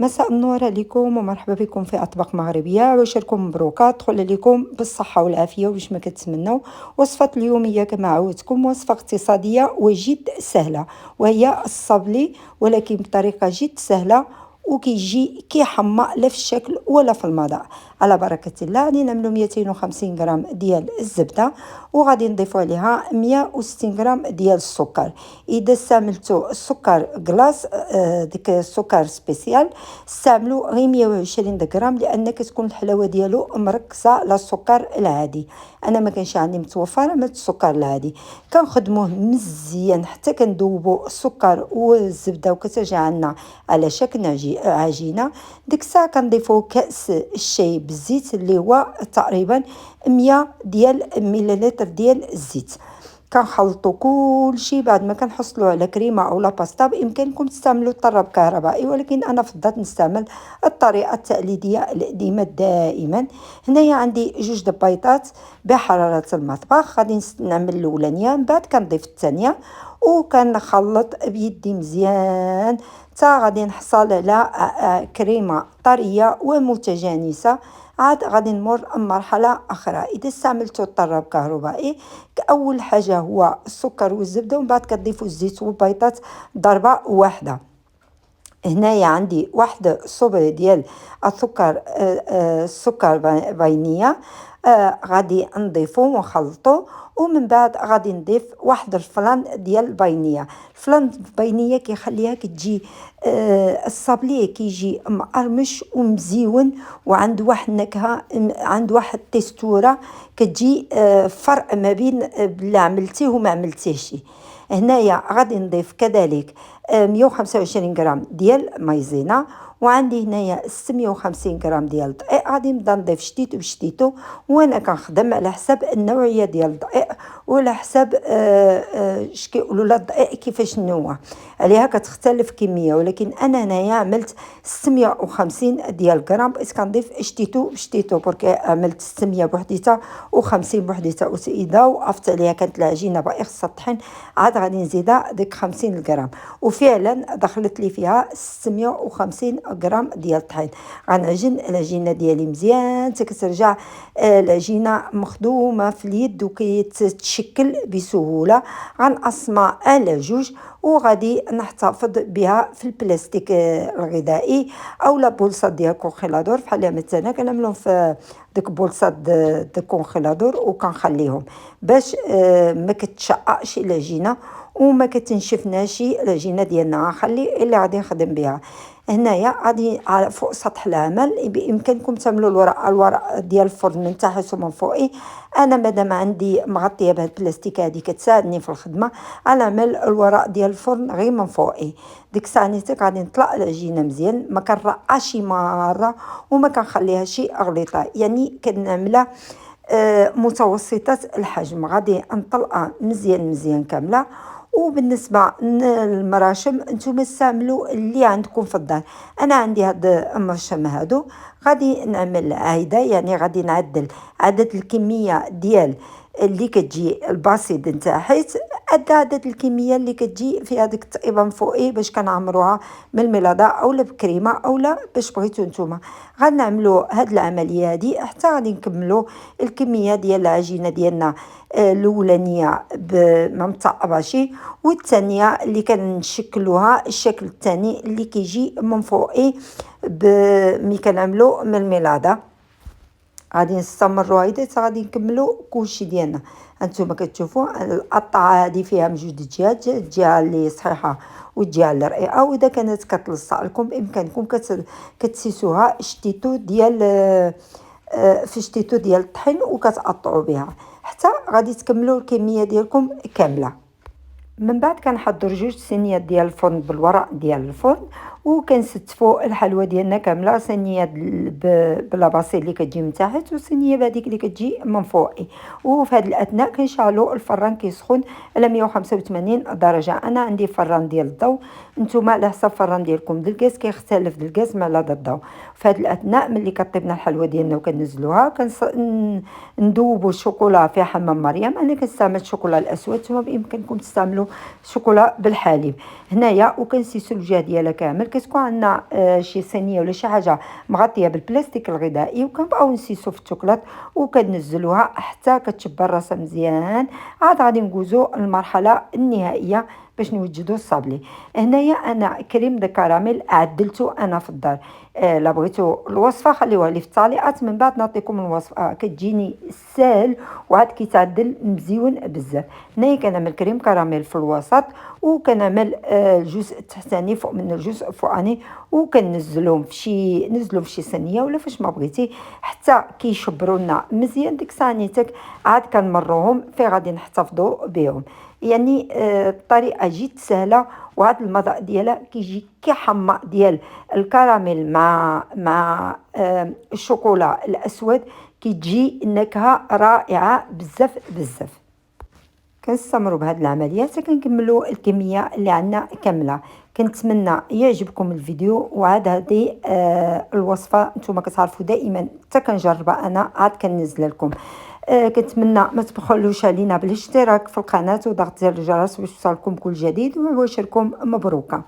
مساء النور عليكم ومرحبا بكم في أطباق مغربية. عواشركم مبروكة، تدخل عليكم بالصحة والعافية وباش ما كتسمنوا. وصفة اليومية كما عودتكم وصفة اقتصادية وجد سهلة، وهي الصبلي، ولكن بطريقة جد سهلة وكيجي كيحمى لا في الشكل ولا في المذاق. على بركة الله غادي نعملو 250 غرام ديال الزبدة، وغادي نضيفو عليها 160 غرام ديال السكر. اذا استعملتو السكر كلاص ديك السكر سبيسيال، استعملوا غير 120 غرام، لان كتكون الحلاوه ديالو مركزه على السكر العادي. انا ما كانش عندي متوفر، عملت السكر العادي. كنخدموه مزيان حتى كندوبوا السكر والزبده وكترجع عندنا على شكل عجينه. ديك الساعه كنضيفوا كاس الشاي بالزيت اللي هو تقريبا 100 ديال مليلتر ديال الزيت. كنخلطوا كل شيء. بعد ما كنحصلوا على كريمه او لا باستا، بامكانكم تستعملوا الطراب كهربائي، ولكن انا فضلت نستعمل الطريقه التقليديه القديمه دائما. هنايا عندي جوج د بيضات بحراره المطبخ، غادي نعمل الاولانيه، من بعد كنضيف الثانيه وكنخلط بيدي مزيان تا غادي نحصل على كريمه طريه ومتجانسه. عاد غادي نمر مرحله اخرى. اذا استعملتوا الطراب كهربائي، اول حاجه هو السكر والزبده، ومن بعد كتضيفوا الزيت والبيضات ضربه واحده. هنايا عندي واحد صوب ديال السكر، السكر فانيليا، غادي نضيفو ونخلطو، ومن بعد غادي نضيف واحد الفلان ديال الفانيليا. الفلان الفانيليا كيخليها كتجي الصابلي كيجي مقرمش ومزيون، وعنده واحد النكهه، عنده واحد التيستوره كتجي فرق ما بين بلا عملتيه وما عملتيهش. هنايا غادي نضيف كذلك 125 غرام ديال مايزينا، وعندي هنايا 650 غرام ديال الدقيق. غادي نبدا نضيف شتيتو بشتيتو، وانا كنخدم على حسب النوعيه ديال الدقيق وعلى حسب اش كيقولوا لا الدقيق كيفاش النوع عليها كتختلف كميه، ولكن انا هنايا عملت 650 ديال غرام، بقيت كنضيف شتيتو بشتيتو بركي عملت 600 بوحديتها و50 بوحديتها، واذا وقفت عليها كانت العجينه باقي خصها الطحين، عاد غادي نزيدها ديك 50 غرام، وفعلا دخلت لي فيها 650 غرام ديال الطحين. غنعجن العجينه ديالي مزيان حتى كترجع العجينه مخدومه في اليد وكيتشكل بسهوله. غنقسمها على جوج، وغادي نحتفظ بها في البلاستيك الغذائي او لا بولصه ديال الكونغيلادور. بحال مثلا كنعملهم في ديك بولصات د الكونغيلادور، وكنخليهم باش ما كتشققش العجينه وما كتنشفناش العجينه ديالنا. غنخلي اللي غادي نخدم بها. هنايا غادي فوق سطح العمل بامكانكم تعملوا الورق ديال الفرن من تحت ومن فوقي. انا مادام عندي مغطيه بهاد البلاستيك هادي كتساعدني في الخدمه، غنعمل الورق ديال الفرن غير من فوقي. ديك الساعه غادي نطلق العجينه مزيان، ما كنرقاش مره وما كنخليهاش غليظه، يعني كنعملها متوسطه الحجم. غادي نطلقها مزيان مزيان كامله. وبالنسبه للمراشم نتوما استعملوا اللي عندكم في الدار. انا عندي هاد المرشم هادو، غادي نعمل هيدا، يعني غادي نعدل عدد الكميه ديال اللي كتجي البسيط نتاعيت قد عدد الكميه اللي كتجي في هذيك الطئيبه من فوقي، باش كنعمروها من الملابه اولا بكريمه اولا باش بغيتو نتوما. غنعملوا هاد العمليه هادي حتى غادي نكملوا الكميه ديال العجينه ديالنا الاولانيه ما مطاباش، والثانيه اللي كنشكلوها الشكل الثاني اللي كيجي من فوقي ملي كنعملوا من الملاده. غادي نستمروا هيدا حتى غادي نكملوا كلشي ديالنا. هانتوما كتشوفوا القطعه هذه فيها من جوج الجهات، الجهه اللي صحيحه والجهه اللي رقيقه، واذا كانت كتلصق لكم بامكانكم كتسيسوها شتيتو ديال في شتيتو ديال الطحين وكتقطعوا بها حتى غادي تكملوا الكميه ديالكم كامله. من بعد كنحضر جوج صينيات ديال الفرن بالورق ديال الفرن، وكنستفوا الحلوى ديالنا كامله، صينيه بلاباسي اللي كتجي من تحت وصينيه بهذيك اللي كتجي من فوقي. وفي هذا الاثناء كنشعلوا الفران كيسخن على 185 درجه. انا عندي فران ديال الضوء، نتوما على حسب الفران ديالكم ديال الغاز كيختلف ديال الغاز مع هذا الضوء. في هذا الاثناء ملي كطيبنا الحلوى ديالنا وكنزلوها ندوبوا الشوكولا في حمام مريم. انا كنستعمل الشوكولا الاسود، نتوما بامكانكم تستعملوا شوكولا بالحليب هنايا. وكنسيسو الوجه ديالها كامل. كتكون عندنا شي صينيه ولا شي حاجه مغطيه بالبلاستيك الغذائي، وكنبقاو نسيسو في الشوكولات وكنزلوها حتى كتشبر راسها مزيان. عاد غادي ندوزو المرحله النهائيه باش نوجدوا الصابلي. هنايا انا كريم دو كراميل عدلته انا في الدار. لا بغيتو الوصفه خليوها لي في التعليقات، من بعد نعطيكم الوصفه. كتجيني سهل وعاد كيتعدل مزيون بزاف. هنايا كنعمل كريم كراميل في الوسط، وكنعمل الجزء التحتاني فوق من الجزء الفوقاني، وكنزلهم نزلو في شي صينيه ولا فاش ما بغيتي حتى كيشبروا لنا مزيان. ديك صانيتك عاد كنمروهم في غادي نحتفظوا بهم. يعني الطريقه جيت سهله، وهذا المذاق ديالها كيجي كحماء ديال الكراميل مع الشوكولا الاسود، كتجي نكهه رائعه بزاف بزاف. كنستمروا بهذه العمليه حتى كنكملوا الكميه اللي عندنا كامله. كنتمنى يعجبكم الفيديو، وعاد هذه الوصفه نتوما كتعرفوا دائما حتى كنجربها انا عاد كننزل لكم. كنتمنى ما تبخلوش علينا بالاشتراك في القناه وضغط زر الجرس باش يوصلكم كل جديد، وعواشركم مبروكه.